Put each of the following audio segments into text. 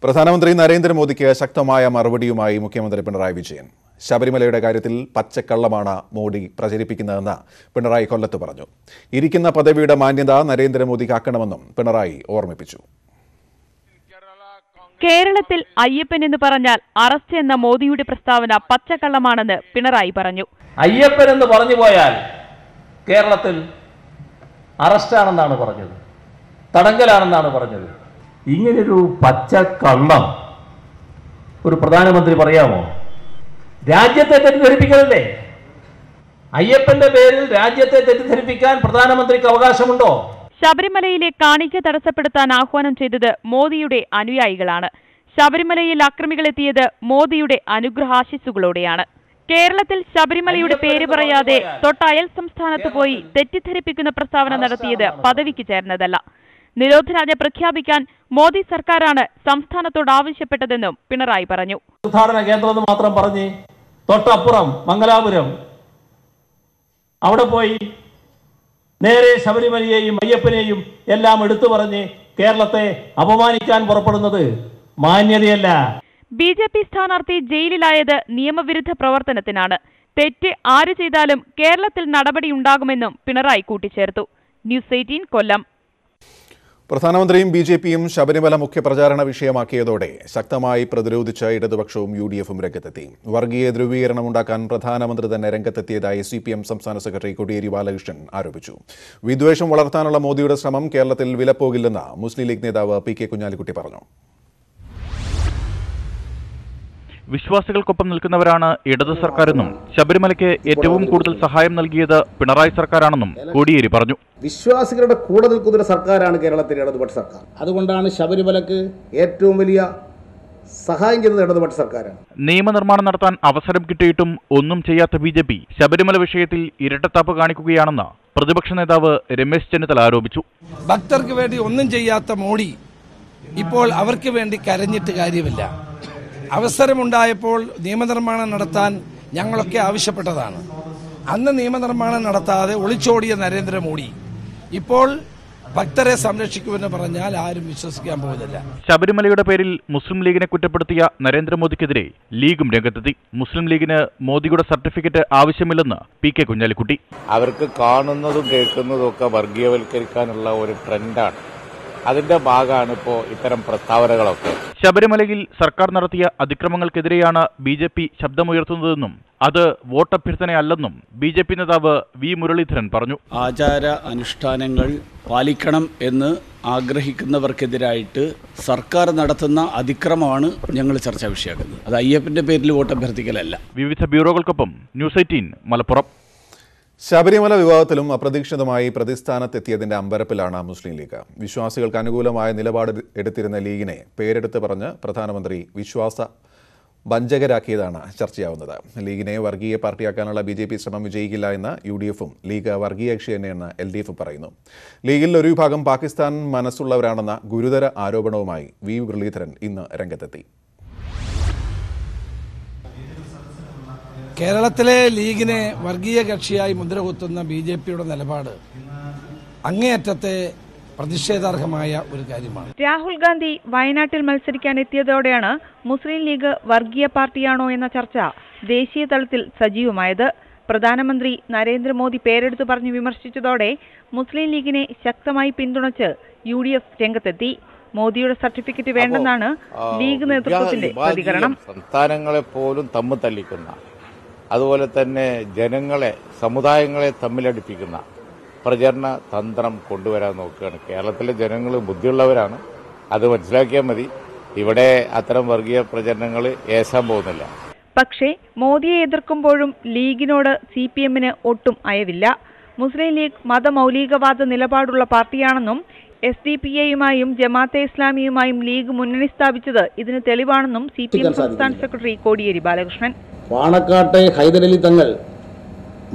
പ്രധാനമന്ത്രി നരേന്ദ്രമോദിക്ക് ശക്തമായ മറുപടിയുമായി മുഖ്യമന്ത്രി പിണറായി വിജയൻ. ശബരിമലയുടെ കാര്യത്തിൽ പച്ചക്കള്ളമാണ് മോദി പ്രചരിപ്പിക്കുന്നതെന്ന് പിണറായി കൊല്ലത്ത് പറഞ്ഞു. ഇരിക്കുന്ന പദവിയുടെ മാന്യത നരേന്ദ്രമോദി കാക്കണമെന്നും പിണറായി ഓർമ്മിപ്പിച്ചു. കേരളത്തിൽ അയ്യപ്പൻ എന്ന് പറഞ്ഞാൽ അറസ്റ്റ് എന്ന മോദിയുടെ പ്രസ്താവന പച്ചക്കള്ളമാണെന്ന് പിണറായി പറഞ്ഞു. അയ്യപ്പൻ എന്ന് പറഞ്ഞു പോയാൽ കേരളത്തിൽ അറസ്റ്റാണെന്നാണ് പറഞ്ഞത്, തടങ്കലാണെന്നാണ് പറഞ്ഞത്. ഇങ്ങനൊരു പച്ചക്കള്ളം ഒരു പ്രധാനമന്ത്രി പറയാമോ? രാജ്യത്തെ തെറ്റിദ്ധരിപ്പിക്കലല്ലേ? അയ്യപ്പന്റെ പേരിൽ രാജ്യത്തെ തെറ്റിദ്ധരിപ്പിക്കാൻ പ്രധാനമന്ത്രിക്ക് അവകാശമുണ്ടോ? ശബരിമലയിലെ കാണിക്ക തടസ്സപ്പെടുത്താൻ ആഹ്വാനം ചെയ്തത് മോദിയുടെ അനുയായികളാണ്. ശബരിമലയിൽ അക്രമികളെത്തിയത് മോദിയുടെ അനുഗ്രഹാശിസുകളോടെയാണ്. കേരളത്തിൽ ശബരിമലയുടെ പേര് പറയാതെ തൊട്ടയൽ സംസ്ഥാനത്ത് പോയി തെറ്റിദ്ധരിപ്പിക്കുന്ന പ്രസ്താവന നടത്തിയത് പദവിക്ക് ചേർന്നതല്ല. നിരോധനാജ്ഞ പ്രഖ്യാപിക്കാൻ മോദി സർക്കാരാണ് സംസ്ഥാനത്തോട് ആവശ്യപ്പെട്ടതെന്നും പിണറായി പറഞ്ഞു. തീർത്ഥാടന കേന്ദ്രം മാത്രം പറഞ്ഞ് തൊട്ടപ്പുറം മംഗലാപുരം അവിടെ പോയി നേരെ ശബരിമലയെയും അയ്യപ്പനെയും എല്ലാം എടുത്തു പറഞ്ഞ് കേരളത്തെ അപമാനിക്കാൻ പുറപ്പെടുന്നത് മാന്യതയല്ല. ബി.ജെ.പി. സ്ഥാനാർത്ഥി ജയിലിലായത് നിയമവിരുദ്ധ പ്രവർത്തനത്തിനാണ്. തെറ്റ് ആര് ചെയ്താലും കേരളത്തിൽ നടപടിയുണ്ടാകുമെന്നും പിണറായി കൂട്ടിച്ചേർത്തു. ന്യൂസ് 18 കൊല്ലം. പ്രധാനമന്ത്രിയും ബി.ജെ.പിയും ശബരിമല മുഖ്യപ്രചാരണ വിഷയമാക്കിയതോടെ ശക്തമായി പ്രതിരോധിച്ച ഇടതുപക്ഷവും യു.ഡി.എഫും രംഗത്തെത്തി. വർഗീയ ധ്രുവീകരണം ഉണ്ടാക്കാൻ പ്രധാനമന്ത്രി തന്നെ രംഗത്തെത്തിയതായി CPM സംസ്ഥാന സെക്രട്ടറി കോടിയേരി ബാലകൃഷ്ണൻ ആരോപിച്ചു. വിദ്വേഷം വളർത്താനുള്ള മോദിയുടെ ശ്രമം കേരളത്തിൽ വിലപ്പോകില്ലെന്ന് മുസ്ലിം ലീഗ് നേതാവ് PK കുഞ്ഞാലിക്കുട്ടി പറഞ്ഞു. വിശ്വാസികൾക്കൊപ്പം നിൽക്കുന്നവരാണ് ഇടത് സർക്കാരെന്നും ശബരിമലയ്ക്ക് ഏറ്റവും കൂടുതൽ സഹായം നൽകിയത് പിണറായി സർക്കാരാണെന്നും കോടിയേരി പറഞ്ഞു. വിശ്വാസികളുടെ കൂടെ നിൽക്കുന്ന ഒരു സർക്കാരാണ് കേരളത്തിലെ ഇടതുപക്ഷ സർക്കാർ. അതുകൊണ്ടാണ് ശബരിമലയ്ക്ക് ഏറ്റവും വലിയ സഹായം ചെയ്തത് ഇടതുപക്ഷ സർക്കാരാണ്. നിയമനിർമ്മാണം നടത്താൻ അവസരം കിട്ടിയിട്ടും ഒന്നും ചെയ്യാത്ത ബി.ജെ.പി. ശബരിമല വിഷയത്തിൽ ഇരട്ടത്താപ്പ് കാണിക്കുകയാണെന്ന് പ്രതിപക്ഷ നേതാവ് രമേശ് ചെന്നിത്തല ആരോപിച്ചു. ഭക്തർക്ക് വേണ്ടി ഒന്നും ചെയ്യാത്ത മോഡി ഇപ്പോൾ അവർക്ക് വേണ്ടി കരഞ്ഞിട്ട് കാര്യമില്ല. അവസരമുണ്ടായപ്പോൾ നിയമനിർമ്മാണം നടത്താൻ ഞങ്ങളൊക്കെ ആവശ്യപ്പെട്ടതാണ്. അന്ന് നിയമനിർമ്മാണം നടത്താതെ ഒളിച്ചോടിയ നരേന്ദ്രമോദി ഇപ്പോൾ ഭക്തരെ സംരക്ഷിക്കുമെന്ന് പറഞ്ഞാൽ ആരും വിശ്വസിക്കാൻ പോകുന്നില്ല. ശബരിമലയുടെ പേരിൽ മുസ്ലിം ലീഗിനെ കുറ്റപ്പെടുത്തിയ നരേന്ദ്രമോദിക്കെതിരെ ലീഗും രംഗത്തെത്തി. മുസ്ലിം ലീഗിന് മോദിയുടെ സർട്ടിഫിക്കറ്റ് ആവശ്യമില്ലെന്ന് PK കുഞ്ഞാലിക്കുട്ടി. അവർക്ക് കാണുന്നതും കേൾക്കുന്നതും ഒക്കെ വർഗീയവൽക്കരിക്കാനുള്ള ഒരു ട്രെൻഡാണ്. അതിന്റെ ഭാഗമാണ് ഇപ്പോൾ ഇത്തരം പ്രസ്താവനകളൊക്കെ. ശബരിമലയിൽ സർക്കാർ നടത്തിയ അതിക്രമങ്ങൾക്കെതിരെയാണ് ബി.ജെ.പി. ശബ്ദമുയർത്തുന്നതെന്നും അത് വോട്ടഭ്യർത്ഥനയല്ലെന്നും ബി.ജെ.പി. നേതാവ് വി മുരളീധരൻ പറഞ്ഞു. ആചാര അനുഷ്ഠാനങ്ങൾ പാലിക്കണം എന്ന് ആഗ്രഹിക്കുന്നവർക്കെതിരായിട്ട് സർക്കാർ നടത്തുന്ന അതിക്രമമാണ് ഞങ്ങൾ ചർച്ചാ വിഷയമാക്കുന്നത്. അത് അയ്യപ്പന്റെ പേരിൽ വോട്ടഭ്യർത്ഥിക്കലല്ല. വിവിധ ബ്യൂറോകൾക്കൊപ്പം ന്യൂസ് 18 മലപ്പുറം. ശബരിമല വിവാദത്തിലും അപ്രതീക്ഷിതമായി പ്രതിസ്ഥാനത്തെത്തിയതിന്റെ അമ്പരപ്പിലാണ് മുസ്ലിം ലീഗ്. വിശ്വാസികൾക്ക് അനുകൂലമായ നിലപാട് എടുത്തിരുന്ന ലീഗിനെ പേരെടുത്ത് പറഞ്ഞ് പ്രധാനമന്ത്രി വിശ്വാസ വഞ്ചകരാക്കിയതാണ് ചർച്ചയാവുന്നത്. ലീഗിനെ വർഗീയ പാർട്ടിയാക്കാനുള്ള ബി.ജെ.പി. ശ്രമം വിജയിക്കില്ല എന്ന് യു.ഡി.എഫും ലീഗ് വർഗീയ കക്ഷി തന്നെയെന്ന് LDF പറയുന്നു. ലീഗിൽ ഒരു വിഭാഗം പാകിസ്ഥാൻ മനസ്സുള്ളവരാണെന്ന ഗുരുതര ആരോപണവുമായി വി മുരളീധരൻ ഇന്ന് രംഗത്തെത്തി. കേരളത്തിലെ ലീഗിനെ വർഗീയ കക്ഷിയായി മുദ്രകുത്തുന്ന ബി.ജെ.പിയുടെ നിലപാട് അങ്ങേയറ്റത്തെ പ്രതിഷേധാർഹമായ ഒരു കാര്യമാണ്. രാഹുൽ ഗാന്ധി വയനാട്ടിൽ മത്സരിക്കാൻ എത്തിയതോടെയാണ് മുസ്ലിം ലീഗ് വർഗീയ പാർട്ടിയാണോ എന്ന ചർച്ച ദേശീയ തലത്തിൽ സജീവമായത്. പ്രധാനമന്ത്രി നരേന്ദ്രമോദി പേരെടുത്ത് പറഞ്ഞു വിമർശിച്ചതോടെ മുസ്ലിം ലീഗിനെ ശക്തമായി പിന്തുണച്ച് UDF രംഗത്തെത്തി. മോദിയുടെ സർട്ടിഫിക്കറ്റ് വേണ്ടെന്നാണ് ലീഗ് നേതൃത്വത്തിന്റെ പ്രതികരണം. സംസ്ഥാനങ്ങളെ പോലും തമ്മിൽ തല്ലിക്കുന്ന, അതുപോലെ തന്നെ ജനങ്ങളെ, സമുദായങ്ങളെ തമ്മിലടിപ്പിക്കുന്ന പ്രചരണ തന്ത്രം കൊണ്ടുവരാൻ നോക്കുകയാണ്. കേരളത്തിലെ ജനങ്ങൾ ബുദ്ധിയുള്ളവരാണ്, അത് മനസ്സിലാക്കിയാൽ മതി. ഇവിടെ അത്തരം വർഗീയ പ്രചരണങ്ങൾ ഏശാൻ പോകുന്നില്ല. പക്ഷേ മോദിയെ എതിർക്കുമ്പോഴും ലീഗിനോട് CPM-ന് ഒട്ടും അയവില്ല. മുസ്ലിം ലീഗ് മതമൗലികവാദ നിലപാടുള്ള പാർട്ടിയാണെന്നും SDP-യുമായും ജമാഅത്തെ ഇസ്ലാമിയുമായും ലീഗ് മുന്നണി സ്ഥാപിച്ചത് ഇതിന് തെളിവാണെന്നും CPM സംസ്ഥാന സെക്രട്ടറി കോടിയേരി ബാലകൃഷ്ണൻ. പാണക്കാട്ടെ ഹൈദരലി തങ്ങൾ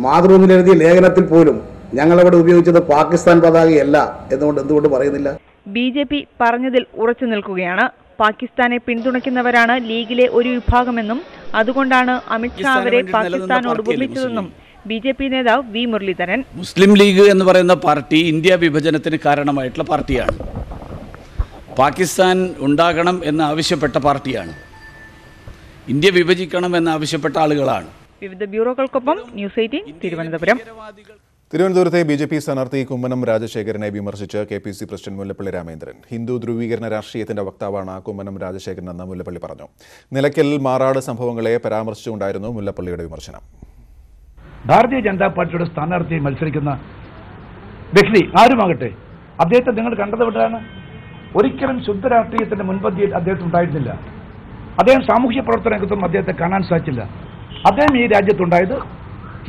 മാതൃഭൂമിയിലെഴുതിയ ലേഖനത്തിൽ പോലും ഞങ്ങളവിടെ ഉപയോഗിച്ചത് പാകിസ്ഥാൻ പതാകയല്ല എന്നുകൊണ്ട് എന്തുകൊണ്ട് പറയുന്നില്ല? ബി.ജെ.പി. പറഞ്ഞതിൽ ഉറച്ചു നിൽക്കുകയാണ്. പാകിസ്ഥാനെ പിന്തുണയ്ക്കുന്നവരാണ് ലീഗിലെ ഒരു വിഭാഗമെന്നും അതുകൊണ്ടാണ് അമിത്ഷാ അവരെ പാകിസ്ഥാനോട് ഉപമിച്ചതെന്നും ബി.ജെ.പി. നേതാവ് വി മുരളീധരൻ. മുസ്ലിം ലീഗ് എന്ന് പറയുന്ന പാർട്ടി ഇന്ത്യ വിഭജനത്തിന് കാരണമായിട്ടുള്ള പാർട്ടിയാണ്. പാകിസ്ഥാൻ ഉണ്ടാകണം എന്നാവശ്യപ്പെട്ട പാർട്ടിയാണ്. ഇന്ത്യ വിഭജിക്കണം എന്നാവശ്യപ്പെട്ട ആളുകളാണ്. വിവിധ ബ്യൂറോകൾക്കൊപ്പം ന്യൂസ് 18 തിരുവനന്തപുരം. തിരുവനന്തപുരത്തെ ബി.ജെ.പി. സ്ഥാനാർത്ഥി കുമ്മനം രാജശേഖരനെ വിമർശിച്ച് കെ.പി.സി. പ്രസിഡന്റ് മുല്ലപ്പള്ളി രാമചന്ദ്രൻ. ഹിന്ദു ധ്രുവീകരണ രാഷ്ട്രീയത്തിന്റെ വക്താവാണ് കുമ്മനം രാജശേഖരനെന്ന് മുല്ലപ്പള്ളി പറഞ്ഞു. നിലയ്ക്കൽ മാറാട് സംഭവങ്ങളെ പരാമർശിച്ചുകൊണ്ടായിരുന്നു മുല്ലപ്പള്ളിയുടെ വിമർശനം. ഭാരതീയ ജനതാ പാർട്ടിയുടെ സ്ഥാനാർത്ഥിയെ മത്സരിക്കുന്ന വ്യക്തി ആരുമാകട്ടെ, അദ്ദേഹത്തെ നിങ്ങൾ കണ്ടതെവിടെയാണ്? ഒരിക്കലും ശുദ്ധ രാഷ്ട്രീയത്തിന്റെ മുൻപന്തിയിൽ അദ്ദേഹം ഉണ്ടായിരുന്നില്ല. അദ്ദേഹം സാമൂഹ്യ പ്രവർത്തന രംഗത്തും അദ്ദേഹത്തെ കാണാൻ സാധിച്ചില്ല. അദ്ദേഹം ഈ രാജ്യത്തുണ്ടായത്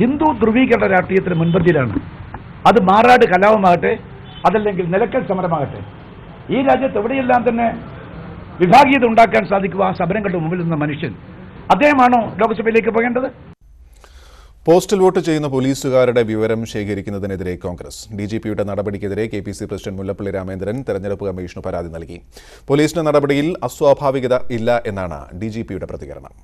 ഹിന്ദു ധ്രുവീകരണ രാഷ്ട്രീയത്തിന് മുൻപന്തിയിലാണ്. അത് മാറാട് കലാപമാകട്ടെ, അതല്ലെങ്കിൽ നിലയ്ക്കൽ സമരമാകട്ടെ, ഈ രാജ്യത്ത് എവിടെയെല്ലാം തന്നെ വിഭാഗീയത ഉണ്ടാക്കാൻ സാധിക്കുക ആ സമരങ്ങളുടെ മുമ്പിൽ നിന്ന മനുഷ്യൻ അദ്ദേഹമാണോ ലോക്സഭയിലേക്ക് പോകേണ്ടത്? പോസ്റ്റൽ വോട്ട് ചെയ്യുന്ന പോലീസുകാരുടെ വിവരം ശേഖരിക്കുന്നതിനെതിരെ കോൺഗ്രസ്. ഡിജിപിയുടെ നടപടിക്കെതിരെ കെ.പി.സി. പ്രസിഡന്റ് മുല്ലപ്പള്ളി രാമചന്ദ്രൻ തെരഞ്ഞെടുപ്പ് കമ്മീഷന് പരാതി നൽകി. പോലീസിന്റെ നടപടിയിൽ അസ്വാഭാവികത ഇല്ല എന്നാണ് ഡിജിപിയുടെ പ്രതികരണം.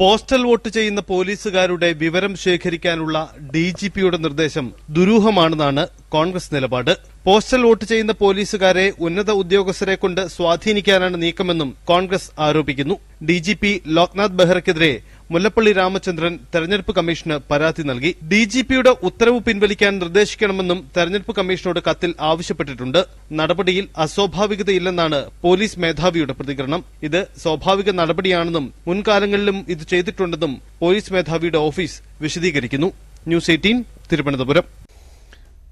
പോസ്റ്റൽ വോട്ട് ചെയ്യുന്ന പോലീസുകാരുടെ വിവരം ശേഖരിക്കാനുള്ള ഡിജിപിയുടെ നിർദ്ദേശം ദുരൂഹമാണെന്നാണ് കോൺഗ്രസ് നിലപാട്. പോസ്റ്റൽ വോട്ട് ചെയ്യുന്ന പോലീസുകാരെ ഉന്നത ഉദ്യോഗസ്ഥരെ കൊണ്ട് സ്വാധീനിക്കാനാണ് നീക്കമെന്നും കോൺഗ്രസ് ആരോപിക്കുന്നു. ഡിജിപി ലോക്നാഥ് ബെഹ്റയ്ക്കെതിരെ മുല്ലപ്പള്ളി രാമചന്ദ്രൻ തെരഞ്ഞെടുപ്പ് കമ്മീഷന് പരാതി നൽകി. ഡിജിപിയുടെ ഉത്തരവ് പിൻവലിക്കാൻ നിർദ്ദേശിക്കണമെന്നും തെരഞ്ഞെടുപ്പ് കമ്മീഷനോട് കത്തിൽ ആവശ്യപ്പെട്ടിട്ടുണ്ട്. നടപടിയിൽ അസ്വാഭാവികതയില്ലെന്നാണ് പോലീസ് മേധാവിയുടെ പ്രതികരണം. ഇത് സ്വാഭാവിക നടപടിയാണെന്നും മുൻകാലങ്ങളിലും ഇത് ചെയ്തിട്ടുണ്ടെന്നും പോലീസ് മേധാവിയുടെ ഓഫീസ് വിശദീകരിക്കുന്നു. ന്യൂസ് 18 തിരുവനന്തപുരം.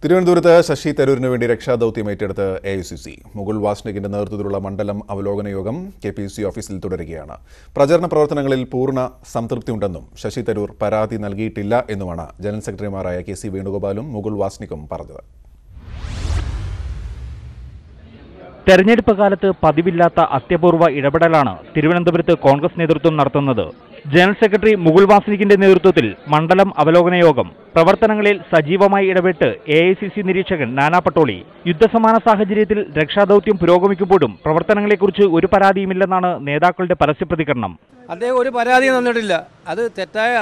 തിരുവനന്തപുരത്ത് ശശി തരൂരിന് വേണ്ടി രക്ഷാദൌത്യം ഏറ്റെടുത്ത് AICC. മുകുൾ വാസ്നികിന്റെ നേതൃത്വത്തിലുള്ള മണ്ഡലം അവലോകന യോഗം കെ.പി.സി. ഓഫീസിൽ തുടരുകയാണ്. പ്രചരണ പ്രവർത്തനങ്ങളിൽ പൂർണ്ണ സംതൃപ്തിയുണ്ടെന്നും ശശി തരൂർ പരാതി നൽകിയിട്ടില്ല എന്നുമാണ് ജനറൽ സെക്രട്ടറിമാരായ KC വേണുഗോപാലും മുകുൾ വാസ്നിക്കും പറഞ്ഞത്. തെരഞ്ഞെടുപ്പ് കാലത്ത് പതിവില്ലാത്ത അത്യപൂർവ ഇടപെടലാണ് തിരുവനന്തപുരത്ത് കോൺഗ്രസ് നേതൃത്വം നടത്തുന്നത്. ജനറൽ സെക്രട്ടറി മുകുൾ വാസ്നികിന്റെ നേതൃത്വത്തിൽ മണ്ഡലം അവലോകന യോഗം പ്രവർത്തനങ്ങളിൽ സജീവമായി ഇടപെട്ട് AICC നിരീക്ഷകൻ നാനാ പട്ടോളി. യുദ്ധസമാന സാഹചര്യത്തിൽ രക്ഷാദൌത്യം പുരോഗമിക്കുമ്പോഴും പ്രവർത്തനങ്ങളെക്കുറിച്ച് ഒരു പരാതിയുമില്ലെന്നാണ് നേതാക്കളുടെ പരസ്യപ്രതികരണം. അദ്ദേഹം ഒരു പരാതിയും തന്നിട്ടില്ല. അത് തെറ്റായ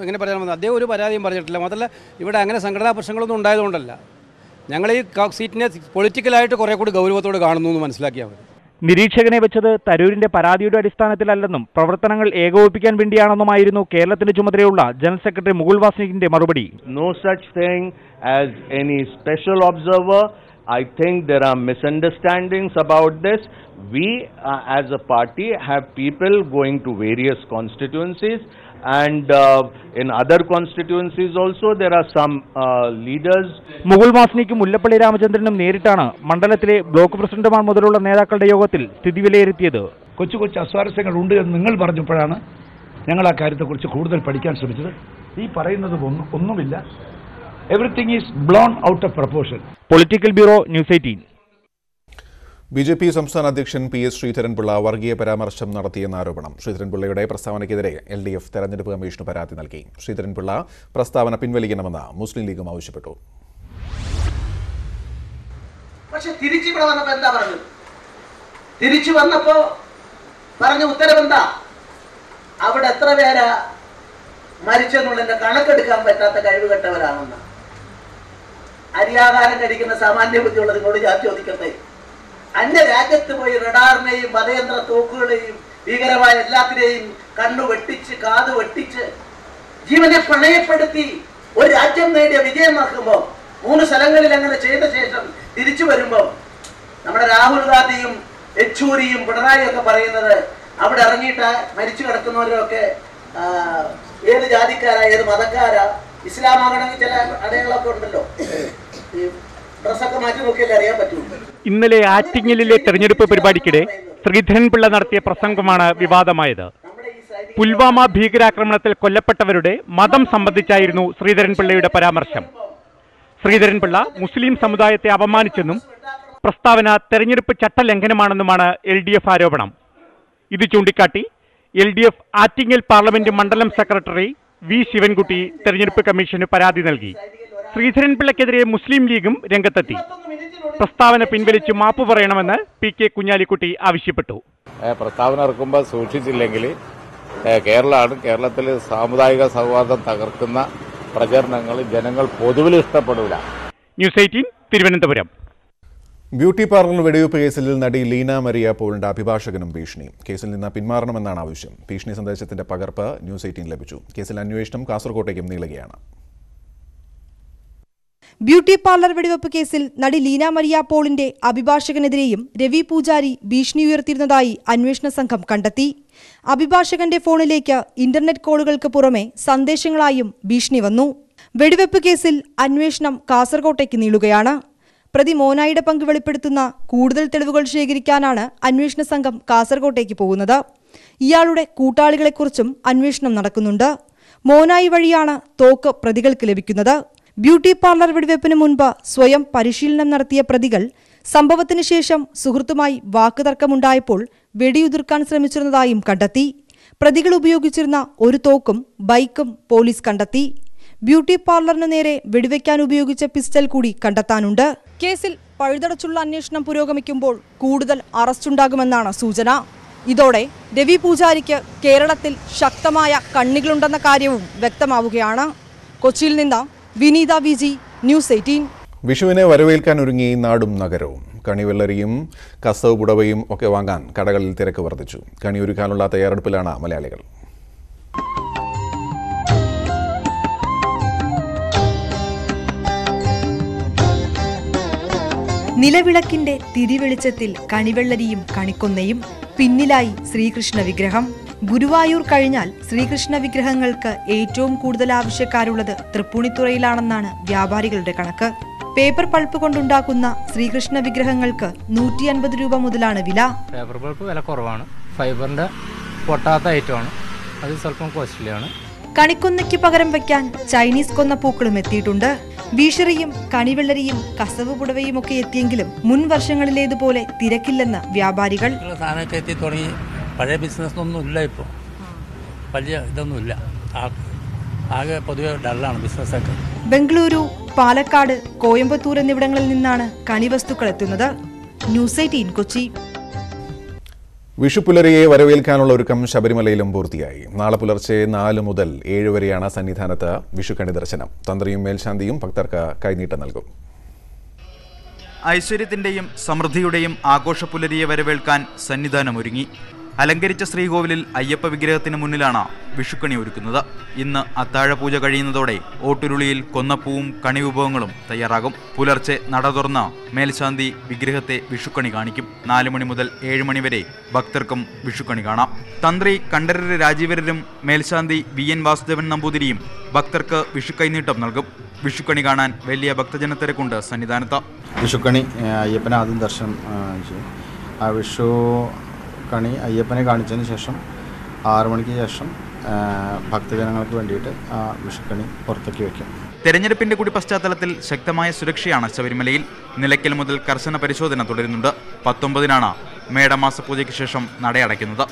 എങ്ങനെ പറയാൻ അദ്ദേഹം ഒരു പരാതിയും പറഞ്ഞിട്ടില്ല. മാത്രമല്ല ഇവിടെ അങ്ങനെ സംഘടനാ പ്രശ്നങ്ങളൊന്നും ഉണ്ടായതുകൊണ്ടല്ല. ഞങ്ങൾ ഈ സീറ്റിനെ പൊളിറ്റിക്കലായിട്ട് കുറെ കൂടി ഗൗരവത്തോട് കാണുന്നു എന്ന് മനസ്സിലാക്കിയാൽ മതി. നിരീക്ഷകനെ വെച്ചത് തരൂരിന്റെ പരാതിയുടെ അടിസ്ഥാനത്തിലല്ലെന്നും പ്രവർത്തനങ്ങൾ ഏകോപിപ്പിക്കാൻ വേണ്ടിയാണെന്നുമായിരുന്നു കേരളത്തിന്റെ ചുമതലയുള്ള ജനറൽ സെക്രട്ടറി മുകുൾ വാസ്നികിന്റെ മറുപടി. No such thing as any special observer. I think there are misunderstandings about this. We as a party have people going to various constituencies and in other constituencies also there are some leaders. Mukul വാസ്നിക്കും Mullappally രാമചന്ദ്രനും നേരിട്ടാണ് മണ്ഡലത്തിലെ block പ്രസിഡന്റുമാർ മുതലുള്ള നേതാക്കളുടെ യോഗത്തിൽ സ്ഥിതി വിലയിരുത്തിയത്. കൊച്ചു കൊച്ചു അസ്വാരസ്യങ്ങൾ ഉണ്ട് എന്ന് നിങ്ങൾ പറഞ്ഞപ്പോഴാണ് ഞങ്ങൾ ആ കാര്യത്തെക്കുറിച്ച് കൂടുതൽ പഠിക്കാൻ ശ്രമിച്ചത്. ഈ പറയുന്നത് ഒന്നുമില്ല. Everything is blown out of proportion. Political bureau news 18. BJP. സംസ്ഥാന അധ്യക്ഷൻ PS ശ്രീധരൻപിള്ള വർഗീയ പരാമർശം നടത്തിയെന്ന ആരോപണം. ശ്രീധരൻപിള്ളയുടെ പ്രസ്താവനയ്ക്കെതിരെ LDF തെരഞ്ഞെടുപ്പ് കമ്മീഷന് പരാതി നൽകി. ശ്രീധരൻപിള്ള പ്രസ്താവന പിൻവലിക്കണമെന്ന് മുസ്ലിം ലീഗും ആവശ്യപ്പെട്ടു. പക്ഷെ തിരിച്ചിവിടെ വന്നപ്പോ എന്താ പറഞ്ഞത്? തിരിച്ചു വന്നപ്പോ പറഞ്ഞ ഉത്തരവെന്താ? അവിടെ എത്ര പേരാ മരിച്ചെന്നുള്ളതിന്റെ കണക്കെടുക്കാൻ പറ്റാത്ത കഴിവുകെട്ടവരാണെന്ന്. അരിയാഹാരം കഴിക്കുന്ന സാമാന്യ ബുദ്ധിയുള്ള നിങ്ങളോട് ഞാൻ ചോദിക്കട്ടെ, അന്യ രാജ്യത്ത് പോയി റഡാറിനെയും മതയന്ത്ര തോക്കുകളെയും ഭീകരമായ എല്ലാത്തിനെയും കണ്ണു വെട്ടിച്ച് കാത് വെട്ടിച്ച് ജീവനെ പണയപ്പെടുത്തി ഒരു രാജ്യം നേടിയ വിജയം നടക്കുമ്പോൾ 3 സ്ഥലങ്ങളിൽ അങ്ങനെ ചെയ്ത ശേഷം തിരിച്ചു വരുമ്പോൾ നമ്മുടെ രാഹുൽ ഗാന്ധിയും യെച്ചൂരിയും പിണറായി ഒക്കെ പറയുന്നത് അവിടെ ഇറങ്ങിയിട്ട് മരിച്ചു കിടക്കുന്നവരൊക്കെ ഏത് ജാതിക്കാരാ ഏത് മതക്കാരാ, ഇസ്ലാമാകണമെങ്കിൽ ചില അടയാളമൊക്കെ ഉണ്ടല്ലോ, ഡ്രസ്സൊക്കെ മാറ്റി നോക്കിയാലേ അറിയാൻ പറ്റുള്ളൂ. ഇന്നലെ ആറ്റിങ്ങലിലെ തെരഞ്ഞെടുപ്പ് പരിപാടിക്കിടെ ശ്രീധരൻപിള്ള നടത്തിയ പ്രസംഗമാണ് വിവാദമായത്. പുൽവാമ ഭീകരാക്രമണത്തിൽ കൊല്ലപ്പെട്ടവരുടെ മതം സംബന്ധിച്ചായിരുന്നു ശ്രീധരൻപിള്ളയുടെ പരാമർശം. ശ്രീധരൻപിള്ള മുസ്ലിം സമുദായത്തെ അപമാനിച്ചെന്നും പ്രസ്താവന തെരഞ്ഞെടുപ്പ് ചട്ടലംഘനമാണെന്നുമാണ് LDF ആരോപണം. ഇത് ചൂണ്ടിക്കാട്ടി LDF ആറ്റിങ്ങൽ പാർലമെന്റ് മണ്ഡലം സെക്രട്ടറി V ശിവൻകുട്ടി തെരഞ്ഞെടുപ്പ് കമ്മീഷന് പരാതി നൽകി. ശ്രീധരൻപിള്ളയ്ക്കെതിരെ മുസ്ലിം ലീഗും രംഗത്തെത്തി. പ്രസ്താവന പിൻവലിച്ച് മാപ്പ് പറയണമെന്ന് PK കുഞ്ഞാലിക്കുട്ടി ആവശ്യപ്പെട്ടു. പ്രസ്താവന ഇറക്കുമ്പോൾ സൂക്ഷിച്ചില്ലെങ്കിൽ കേരളമാണ്, കേരളത്തിൽ സാമുദായിക സൗഹാർദ്ദം തകർക്കുന്ന പ്രചരണങ്ങൾ ജനങ്ങൾ പൊതുവിൽ ഇഷ്ടപ്പെടില്ല. ന്യൂസ് 18 തിരുവനന്തപുരം. ബ്യൂട്ടി പാർലർ വെടിവെപ്പ് കേസിൽ നടി ലീന മരിയ പോളിന്റെ അഭിഭാഷകനും ഭീഷണി. കേസിൽ നിന്ന് പിന്മാറണമെന്നാണ് ആവശ്യം. ഭീഷണി സന്ദേശത്തിന്റെ പകർപ്പ് ന്യൂസ് 18 ലഭിച്ചു. കേസിൽ അന്വേഷണം കാസർകോട്ടേക്കും നീളുകയാണ്. ബ്യൂട്ടി പാർലർ വെടിവെപ്പ് കേസിൽ നടി ലീന മരിയ പോളിന്റെ അഭിഭാഷകനെതിരെയും രവി പൂജാരി ഭീഷണി ഉയർത്തിയിരുന്നതായി അന്വേഷണ സംഘം കണ്ടെത്തി. അഭിഭാഷകന്റെ ഫോണിലേക്ക് ഇന്റർനെറ്റ് കോളുകൾക്ക് പുറമെ സന്ദേശങ്ങളായും ഭീഷണി വന്നു. വെടിവെപ്പ് കേസിൽ അന്വേഷണം കാസർകോട്ടേക്ക് നീളുകയാണ്. പ്രതി മോനായിയുടെ പങ്ക് വെളിപ്പെടുത്തുന്ന കൂടുതൽ തെളിവുകൾ ശേഖരിക്കാനാണ് അന്വേഷണ സംഘം കാസർകോട്ടേക്ക് പോകുന്നത്. ഇയാളുടെ കൂട്ടാളികളെക്കുറിച്ചും അന്വേഷണം നടക്കുന്നുണ്ട്. മോനായി വഴിയാണ് തോക്ക് പ്രതികൾക്ക് ലഭിക്കുന്നത്. ബ്യൂട്ടി പാർലർ വെടിവെപ്പിന് മുൻപ് സ്വയം പരിശീലനം നടത്തിയ പ്രതികൾ സംഭവത്തിന് ശേഷം സുഹൃത്തുമായി വാക്കുതർക്കമുണ്ടായപ്പോൾ വെടിയുതിർക്കാൻ ശ്രമിച്ചിരുന്നതായും കണ്ടെത്തി. പ്രതികൾ ഉപയോഗിച്ചിരുന്ന ഒരു തോക്കും ബൈക്കും പോലീസ് കണ്ടെത്തി. ബ്യൂട്ടി പാർലറിന് നേരെ വെടിവെക്കാൻ ഉപയോഗിച്ച പിസ്റ്റൾ കൂടി കണ്ടെത്താനുണ്ട്. കേസിൽ പഴുതടച്ചുള്ള അന്വേഷണം പുരോഗമിക്കുമ്പോൾ കൂടുതൽ അറസ്റ്റുണ്ടാകുമെന്നാണ് സൂചന. ഇതോടെ രവി പൂജാരിക്ക് കേരളത്തിൽ ശക്തമായ കണ്ണികളുണ്ടെന്ന കാര്യവും വ്യക്തമാവുകയാണ്. കൊച്ചിയിൽ നിന്ന് വിനീത വിജി, ന്യൂസ് 18. വിഷുവിനെ വരവേൽക്കാൻ ഒരുങ്ങി നാടും നഗരവും. കണിവെള്ളരിയും കസവ് പുടവയും ഒക്കെ വാങ്ങാൻ കടകളിൽ തിരക്ക് വർദ്ധിച്ചു. കണിയൊരുക്കാനുള്ള തയ്യാറെടുപ്പിലാണ് മലയാളികൾ. നിലവിളക്കിന്റെ തിരിവെളിച്ചത്തിൽ കണിവെള്ളരിയും കണിക്കൊന്നയും, പിന്നിലായി ശ്രീകൃഷ്ണ വിഗ്രഹം. ഗുരുവായൂർ കഴിഞ്ഞാൽ ശ്രീകൃഷ്ണ വിഗ്രഹങ്ങൾക്ക് ഏറ്റവും കൂടുതൽ ആവശ്യക്കാരുള്ളത് തൃപ്പൂണിത്തുറയിലാണെന്നാണ് വ്യാപാരികളുടെ കണക്ക്. പേപ്പർ പൾപ്പ് കൊണ്ടുണ്ടാക്കുന്ന ശ്രീകൃഷ്ണ വിഗ്രഹങ്ങൾക്ക് 150 രൂപ മുതലാണ് വില. പേപ്പർ പൾപ്പ് വില കുറവാണ്. ഫൈബറിന്റെ പൊട്ടാത്ത ഐറ്റമാണ്. അത് സ്വല്പം കോസ്റ്റ്ലിയാണ്. കണിക്കൊന്നയ്ക്ക് പകരം വയ്ക്കാൻ ചൈനീസ് കൊന്നപ്പൂക്കളും എത്തിയിട്ടുണ്ട്. വീഷറിയും കണിവെള്ളരിയും കസവ് പുടവയും ഒക്കെ എത്തിയെങ്കിലും മുൻ വർഷങ്ങളിലേതുപോലെ തിരക്കില്ലെന്ന് വ്യാപാരികൾ. സാധനമൊക്കെ എത്തി തുടങ്ങി. പഴയ ബിസിനസ് ഒന്നും ഇല്ല. ഇപ്പോൾ വലിയ ഇതൊന്നുമില്ല. ആകെ പൊതുവെ ഡള്ളാണ് ബിസിനസ്സൊക്കെ. ബംഗളൂരു, പാലക്കാട്, കോയമ്പത്തൂർ എന്നിവിടങ്ങളിൽ നിന്നാണ് കണിവസ്തുക്കൾ എത്തുന്നത്. ന്യൂസ് 18 കൊച്ചി. വിഷുപ്പുലരിയെ വരവേൽക്കാനുള്ള ഒരുക്കം ശബരിമലയിലും പൂർത്തിയായി. നാളെ പുലർച്ചെ 4 മുതൽ 7 വരെയാണ് സന്നിധാനത്ത് വിഷുക്കണി ദർശനം. തന്ത്രിയും മേൽശാന്തിയും ഭക്തർക്ക് കൈനീട്ടം നൽകും. ഐശ്വര്യത്തിന്റെയും സമൃദ്ധിയുടെയും ആഘോഷപ്പുലരിയെ വരവേൽക്കാൻ സന്നിധാനം ഒരുങ്ങി. അലങ്കരിച്ച ശ്രീകോവിലിൽ അയ്യപ്പ വിഗ്രഹത്തിന് മുന്നിലാണ് വിഷുക്കണി ഒരുക്കുന്നത്. ഇന്ന് അത്താഴപൂജ കഴിയുന്നതോടെ ഓട്ടുരുളിയിൽ കൊന്നപ്പൂവും കണി വിഭവങ്ങളും തയ്യാറാകും. പുലർച്ചെ നട തുറന്ന് മേൽശാന്തി വിഗ്രഹത്തെ വിഷുക്കണി കാണിക്കും. 4 മണി മുതൽ 7 മണി വരെ ഭക്തർക്കും വിഷുക്കണി കാണാം. തന്ത്രി കണ്ഠരര് രാജീവരരും മേൽശാന്തി VN വാസുദേവൻ നമ്പൂതിരിയും ഭക്തർക്ക് വിഷുക്കൈനീട്ടം നൽകും. വിഷുക്കണി കാണാൻ വലിയ ഭക്തജനത്തിരക്കുണ്ട് സന്നിധാനത്ത്. വിഷുക്കണി അയ്യപ്പനെ ആദ്യം ദർശനം ചെയ്യും. ആ വിഷു കണി അയ്യപ്പനെ കാണിച്ചതിന് ശേഷം 6 മണിക്ക് ശേഷം ഭക്തജനങ്ങൾക്ക് വേണ്ടിയിട്ട് ആ വിഷുക്കണി പുറത്തേക്ക് വയ്ക്കും. തെരഞ്ഞെടുപ്പിന്റെ കൂടി പശ്ചാത്തലത്തിൽ ശക്തമായ സുരക്ഷയാണ് ശബരിമലയിൽ. നിലയ്ക്കൽ മുതൽ കർശന പരിശോധന തുടരുന്നുണ്ട്. 19-നാണ് മേടമാസ പൂജയ്ക്ക് ശേഷം നടയടയ്ക്കുന്നത്.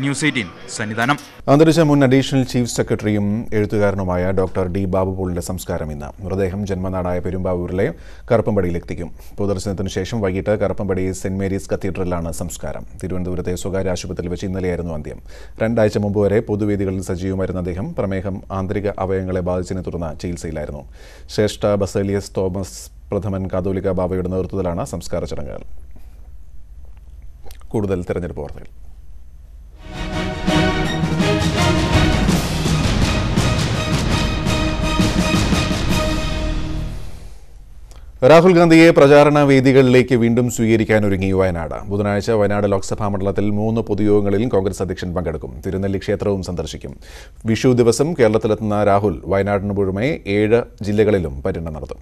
ന്യൂസ് 18 സന്നിധാനം. അന്തരിച്ച മുൻ അഡീഷണൽ ചീഫ് സെക്രട്ടറിയും എഴുത്തുകാരനുമായ ഡോക്ടർ D ബാബുപോളിന്റെ സംസ്കാരം ഇന്ന്. മൃതദേഹം ജന്മനാടായ പെരുമ്പാവൂരിലെ കറുപ്പമ്പടിയിലെത്തിക്കും. പൊതുദർശനത്തിന് ശേഷം വൈകിട്ട് കറുപ്പമ്പടി സെന്റ് മേരീസ് കത്തീഡ്രലിലാണ് സംസ്കാരം. തിരുവനന്തപുരത്തെ സ്വകാര്യ ആശുപത്രിയിൽ വെച്ച് ഇന്നലെയായിരുന്നു അന്ത്യം. 2 ആഴ്ച മുമ്പ് വരെ പൊതുവേദികളിൽ സജീവമായിരുന്ന അദ്ദേഹം പ്രമേഹം ആന്തരിക അവയവങ്ങളെ ബാധിച്ചതിനെ തുടർന്ന് ചികിത്സയിലായിരുന്നു. ശ്രേഷ്ഠ ബസേലിയസ് തോമസ് പ്രഥമൻ കാതോലിക്ക ബാവയുടെ നേതൃത്വത്തിലാണ് സംസ്കാര ചടങ്ങുകൾ. കൂടുതൽ തെരഞ്ഞെടുപ്പ് വാർത്തകൾ. രാഹുൽ ഗാന്ധിയെ പ്രചാരണ വേദികളിലേക്ക് വീണ്ടും സ്വീകരിക്കാനൊരുങ്ങി വയനാട്. ബുധനാഴ്ച വയനാട് ലോക്സഭാ മണ്ഡലത്തിൽ 3 പൊതുയോഗങ്ങളിൽ കോൺഗ്രസ് അധ്യക്ഷൻ പങ്കെടുക്കും. തിരുനെല്ലി ക്ഷേത്രവും സന്ദർശിക്കും. വിഷു ദിവസം കേരളത്തിലെത്തുന്ന രാഹുൽ വയനാടിന് പുറമെ 7 ജില്ലകളിലും പര്യടനം നടത്തും.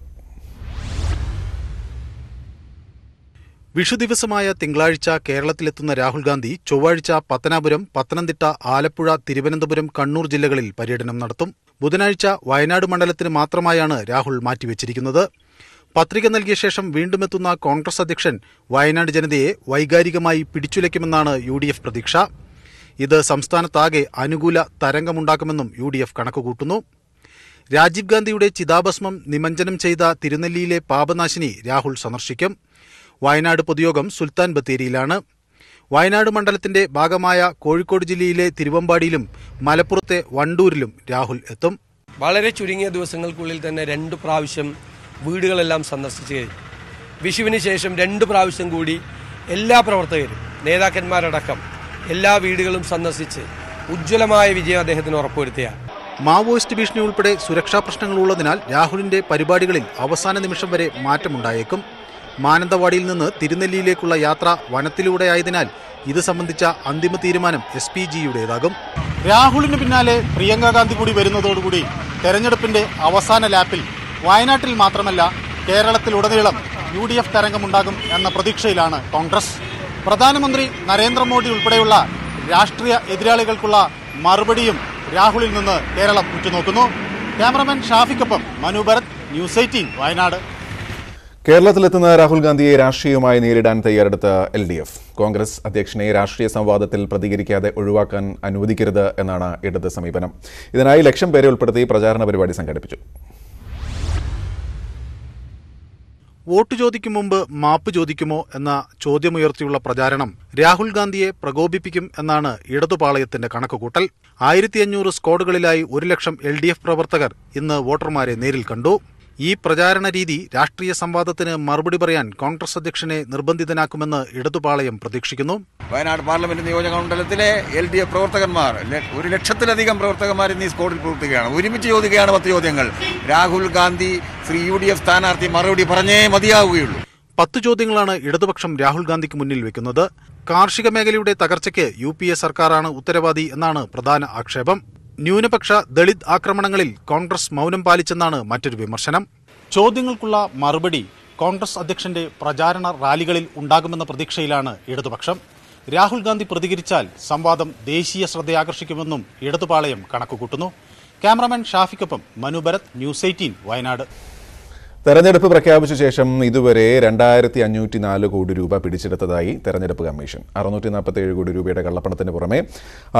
വിഷു ദിവസമായ തിങ്കളാഴ്ച കേരളത്തിലെത്തുന്ന രാഹുൽ ഗാന്ധി ചൊവ്വാഴ്ച പത്തനാപുരം, പത്തനംതിട്ട, ആലപ്പുഴ, തിരുവനന്തപുരം, കണ്ണൂർ ജില്ലകളിൽ പര്യടനം നടത്തും. ബുധനാഴ്ച വയനാട് മണ്ഡലത്തിന് മാത്രമായാണ് രാഹുൽ മാറ്റിവെച്ചിരിക്കുന്നത്. പത്രിക നൽകിയ ശേഷം വീണ്ടും എത്തുന്ന കോൺഗ്രസ് അധ്യക്ഷൻ വയനാട് ജനതയെ വൈകാരികമായി പിടിച്ചുലയ്ക്കുമെന്നാണ് UDF പ്രതീക്ഷ. ഇത് സംസ്ഥാനത്താകെ അനുകൂല തരംഗമുണ്ടാക്കുമെന്നും UDF കണക്കുകൂട്ടുന്നു. രാജീവ് ഗാന്ധിയുടെ ചിതാഭസ്മം നിമജ്ജനം ചെയ്ത തിരുനെല്ലിയിലെ പാപനാശിനി രാഹുൽ സന്ദർശിക്കും. വയനാട് പൊതുയോഗം സുൽത്താൻ ബത്തേരിയിലാണ്. വയനാട് മണ്ഡലത്തിന്റെ ഭാഗമായ കോഴിക്കോട് ജില്ലയിലെ തിരുവമ്പാടിയിലും മലപ്പുറത്തെ വണ്ടൂരിലും രാഹുൽ എത്തും. വളരെ ചുരുങ്ങിയ ദിവസങ്ങൾക്കുള്ളിൽ തന്നെ 2 പ്രാവശ്യം വീടുകളെല്ലാം സന്ദർശിച്ച് വിഷുവിന് ശേഷം 2 പ്രാവശ്യം കൂടി എല്ലാ പ്രവർത്തകരും നേതാക്കന്മാരടക്കം എല്ലാ വീടുകളും സന്ദർശിച്ച് ഉജ്ജ്വലമായ വിജയം അദ്ദേഹത്തിന് ഉറപ്പുവരുത്തുകയാണ്. മാവോയിസ്റ്റ് ഭീഷണി ഉൾപ്പെടെ സുരക്ഷാ പ്രശ്നങ്ങളുള്ളതിനാൽ രാഹുലിന്റെ പരിപാടികളിൽ അവസാന നിമിഷം വരെ മാറ്റമുണ്ടായേക്കും. മാനന്തവാടിയിൽ നിന്ന് തിരുനെല്ലിയിലേക്കുള്ള യാത്ര വനത്തിലൂടെയായതിനാൽ ഇത് സംബന്ധിച്ച അന്തിമ തീരുമാനം SPGയുടേതാകും. രാഹുലിന് പിന്നാലെ പ്രിയങ്ക ഗാന്ധി കൂടി വരുന്നതോടുകൂടി തെരഞ്ഞെടുപ്പിന്റെ അവസാന ലാപ്പിൽ വയനാട്ടിൽ മാത്രമല്ല കേരളത്തിലുടനീളം UDF തരംഗമുണ്ടാകും എന്ന പ്രതീക്ഷയിലാണ് കോൺഗ്രസ്. പ്രധാനമന്ത്രി നരേന്ദ്രമോദി ഉൾപ്പെടെയുള്ള രാഷ്ട്രീയ എതിരാളികൾക്കുള്ള മറുപടിയും രാഹുലിൽ നിന്ന് കേരളം ഉറ്റുനോക്കുന്നു. ക്യാമറമാൻ ഷാഫിക്കൊപ്പം മനു ഭരത്, ന്യൂസ് 18 വയനാട്. കേരളത്തിലെത്തുന്ന രാഹുൽ ഗാന്ധിയെ രാഷ്ട്രീയമായി നേരിടാൻ തയ്യാറെടുത്ത LDF. കോൺഗ്രസ് അധ്യക്ഷനെ രാഷ്ട്രീയ സംവാദത്തിൽ പ്രതികരിക്കാതെ ഒഴിവാക്കാൻ അനുവദിക്കരുത് എന്നാണ് ഇടത് സമീപനം. ഇതിനായി 1,00,000 പേരെ ഉൾപ്പെടുത്തി പ്രചാരണ പരിപാടി സംഘടിപ്പിച്ചു. വോട്ട് ചോദിക്കും മുമ്പ് മാപ്പ് ചോദിക്കുമോ എന്ന ചോദ്യമുയർത്തിയുള്ള പ്രചാരണം രാഹുൽ ഗാന്ധിയെ പ്രകോപിപ്പിക്കും എന്നാണ് ഇടതുപാളയത്തിന്റെ കണക്കുകൂട്ടൽ. 1500 സ്ക്വാഡുകളിലായി 1,00,000 LDF പ്രവർത്തകർ ഇന്ന് വോട്ടർമാരെ നേരിൽ കണ്ടു. ഈ പ്രചാരണ രീതി രാഷ്ട്രീയ സംവാദത്തിന് മറുപടി പറയാൻ കോൺഗ്രസ് അധ്യക്ഷനെ നിർബന്ധിതനാക്കുമെന്ന് ഇടതുപാളയം പ്രതീക്ഷിക്കുന്നു. വയനാട് പാർലമെന്റ് നിയോജക മണ്ഡലത്തിലെ LDF പ്രവർത്തകന്മാർ 1,00,000-ലധികം പ്രവർത്തകന്മാർ ഇന്ന് ഈ സ്ക്വാഡിൽ പ്രവർത്തിക്കുകയാണ്. ഒരുമിച്ച് ചോദിക്കുകയാണ് 10 ചോദ്യങ്ങൾ. രാഹുൽ ഗാന്ധി UDF സ്ഥാനാർത്ഥി മറുപടി പറഞ്ഞേ മതിയാവുകയുള്ളൂ. 10 ചോദ്യങ്ങളാണ് ഇടതുപക്ഷം രാഹുൽ ഗാന്ധിക്ക് മുന്നിൽ വെക്കുന്നത്. കാർഷിക മേഖലയുടെ തകർച്ചയ്ക്ക് UPA സർക്കാരാണ് ഉത്തരവാദി എന്നാണ് പ്രധാന ആക്ഷേപം. ന്യൂനപക്ഷ ദളിത് ആക്രമണങ്ങളിൽ കോൺഗ്രസ് മൗനം പാലിച്ചെന്നാണ് മറ്റൊരു വിമർശനം. ചോദ്യങ്ങൾക്കുള്ള മറുപടി കോൺഗ്രസ് അധ്യക്ഷന്റെ പ്രചാരണ റാലികളിൽ ഉണ്ടാകുമെന്ന പ്രതീക്ഷയിലാണ് ഇടതുപക്ഷം. രാഹുൽ ഗാന്ധി പ്രതികരിച്ചാൽ സംവാദം ദേശീയ ശ്രദ്ധയാകർഷിക്കുമെന്നും ഇടതുപാളയം കണക്കുകൂട്ടുന്നു. ക്യാമറമാൻ ഷാഫിക്കൊപ്പം മനു ഭരത്, ന്യൂസ് 18 വയനാട്. തെരഞ്ഞെടുപ്പ് പ്രഖ്യാപിച്ച ശേഷം ഇതുവരെ 2504 കോടി രൂപ പിടിച്ചെടുത്തതായി തെരഞ്ഞെടുപ്പ് കമ്മീഷൻ. 647 കോടി രൂപയുടെ കള്ളപ്പണത്തിന് പുറമെ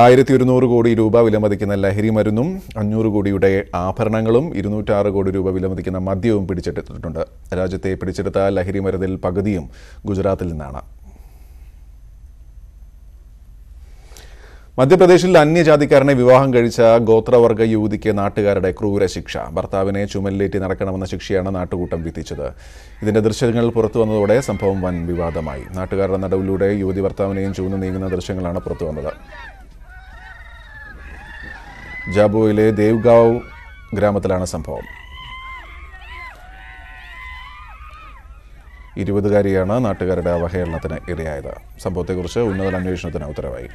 1100 കോടി രൂപ വിലമതിക്കുന്ന ലഹരി മരുന്നും 500 കോടിയുടെ ആഭരണങ്ങളും 206 കോടി രൂപ വിലമതിക്കുന്ന മദ്യവും പിടിച്ചെടുത്തിട്ടുണ്ട്. രാജ്യത്തെ പിടിച്ചെടുത്ത ലഹരി മരുന്നിൽ പകുതിയും ഗുജറാത്തിൽ നിന്നാണ്. മധ്യപ്രദേശിൽ അന്യജാതിക്കാരനെ വിവാഹം കഴിച്ച ഗോത്രവർഗ യുവതിക്ക് നാട്ടുകാരുടെ ക്രൂര ശിക്ഷ. ഭർത്താവിനെ ചുമലിലേറ്റി നടക്കണമെന്ന ശിക്ഷയാണ് നാട്ടുകൂട്ടം വിധിച്ചത്. ഇതിന്റെ ദൃശ്യങ്ങൾ പുറത്തു വന്നതോടെ സംഭവം വൻ വിവാദമായി. നാട്ടുകാരുടെ നടുവിലൂടെ യുവതി ഭർത്താവിനെയും ചൂഴ്ന്നു നീങ്ങുന്ന ദൃശ്യങ്ങളാണ് പുറത്തു വന്നത്. ജാബോയിലെ ദേവ്ഗാവ് ഗ്രാമത്തിലാണ് സംഭവം. 20-കാരിയാണ് നാട്ടുകാരുടെ അവഹേളനത്തിന് ഇരയായത്. സംഭവത്തെക്കുറിച്ച് ഉന്നത അന്വേഷണത്തിന് ഉത്തരവായി.